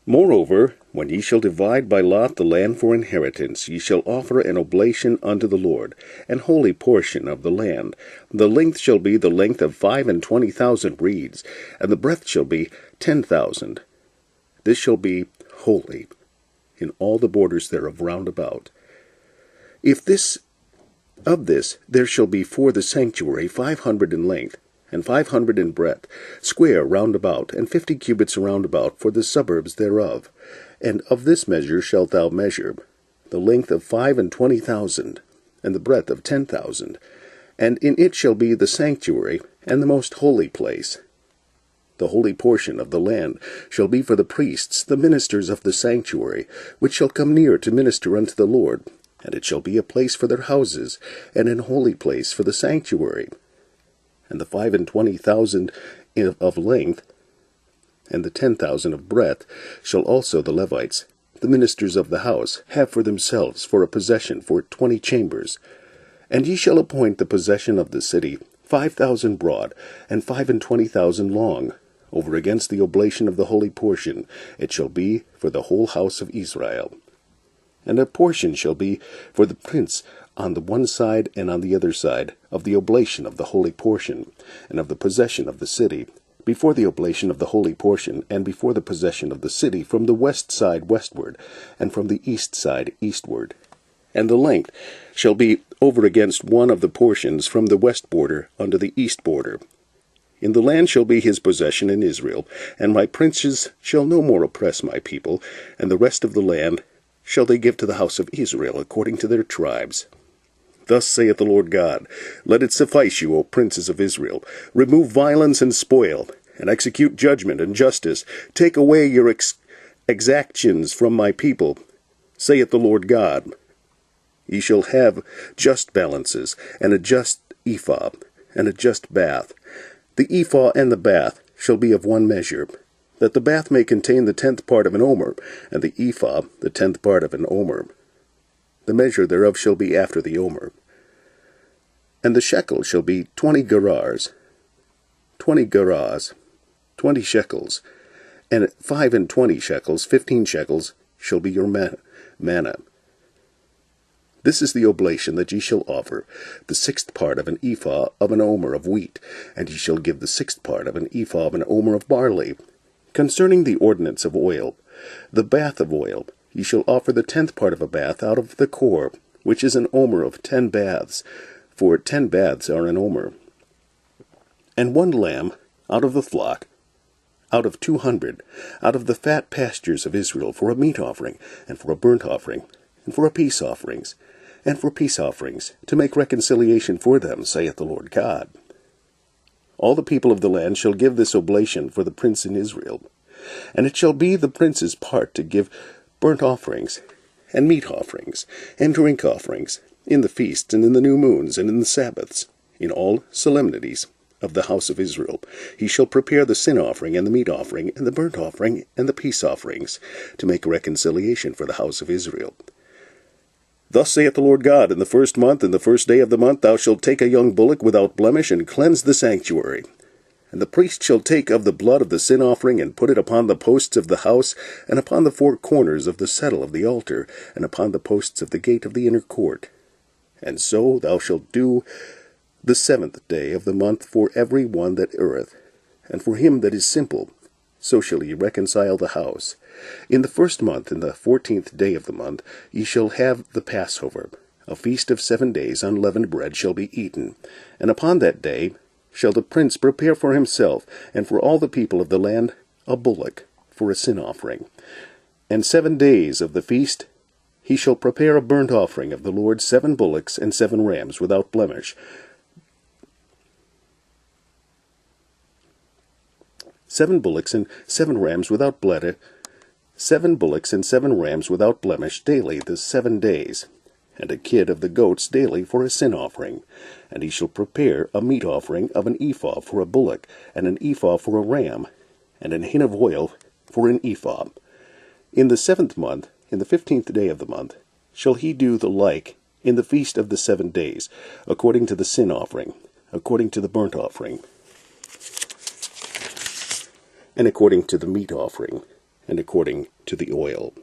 Moreover, when ye shall divide by lot the land for inheritance, ye shall offer an oblation unto the Lord, an holy portion of the land. The length shall be the length of 25,000 reeds, and the breadth shall be 10,000. This shall be holy in all the borders thereof round about. Of this there shall be for the sanctuary 500 in length, and 500 in breadth, square round about, and 50 cubits round about for the suburbs thereof. And of this measure shalt thou measure the length of 25,000, and the breadth of 10,000. And in it shall be the sanctuary, and the most holy place. The holy portion of the land shall be for the priests, the ministers of the sanctuary, which shall come near to minister unto the Lord. And it shall be a place for their houses, and an holy place for the sanctuary. And the 25,000 of length, and the 10,000 of breadth, shall also the Levites, the ministers of the house, have for themselves for a possession for 20 chambers. And ye shall appoint the possession of the city 5,000 broad, and 25,000 long, over against the oblation of the holy portion. It shall be for the whole house of Israel. And a portion shall be for the prince on the one side and on the other side of the oblation of the holy portion, and of the possession of the city, before the oblation of the holy portion, and before the possession of the city, from the west side westward, and from the east side eastward. And the length shall be over against one of the portions from the west border unto the east border. In the land shall be his possession in Israel, and my princes shall no more oppress my people, and the rest of the land shall they give to the house of Israel according to their tribes. Thus saith the Lord God, Let it suffice you, O princes of Israel. Remove violence and spoil, and execute judgment and justice. Take away your exactions from my people, saith the Lord God. Ye shall have just balances, and a just ephah, and a just bath. The ephah and the bath shall be of one measure, that the bath may contain the 10th part of an omer, and the ephah the 10th part of an omer. The measure thereof shall be after the omer. And the shekel shall be 20 gerahs, 20 shekels, and 25 shekels, 15 shekels, shall be your manna. This is the oblation that ye shall offer, the 6th part of an ephah of an omer of wheat, and ye shall give the 6th part of an ephah of an omer of barley. Concerning the ordinance of oil, the bath of oil, ye shall offer the 10th part of a bath out of the core, which is an omer of 10 baths, for 10 baths are an omer. And 1 lamb out of the flock, out of 200, out of the fat pastures of Israel, for a meat offering, and for a burnt offering, and for peace offerings, to make reconciliation for them, saith the Lord God. All the people of the land shall give this oblation for the prince in Israel. And it shall be the prince's part to give burnt offerings, and meat offerings, and drink offerings, in the feasts, and in the new moons, and in the Sabbaths, in all solemnities of the house of Israel. He shall prepare the sin offering, and the meat offering, and the burnt offering, and the peace offerings, to make reconciliation for the house of Israel. Thus saith the Lord God, In the 1st month, in the 1st day of the month, thou shalt take a young bullock without blemish, and cleanse the sanctuary. And the priest shall take of the blood of the sin offering, and put it upon the posts of the house, and upon the 4 corners of the settle of the altar, and upon the posts of the gate of the inner court. And so thou shalt do the 7th day of the month for every one that erreth, and for him that is simple. So shall ye reconcile the house. In the 1st month, in the 14th day of the month, ye shall have the Passover. A feast of 7 days, unleavened bread shall be eaten. And upon that day shall the prince prepare for himself, and for all the people of the land, a bullock for a sin offering. And 7 days of the feast he shall prepare a burnt offering of the Lord, 7 bullocks and 7 rams without blemish. 7 bullocks and 7 rams without blemish, 7 bullocks and 7 rams without blemish daily the 7 days, and a kid of the goats daily for a sin offering. And he shall prepare a meat offering of an ephah for a bullock, and an ephah for a ram, and an hin of oil for an ephah. In the 7th month, in the 15th day of the month, shall he do the like in the feast of the 7 days, according to the sin offering, according to the burnt offering, and according to the meat offering. and according to the oil.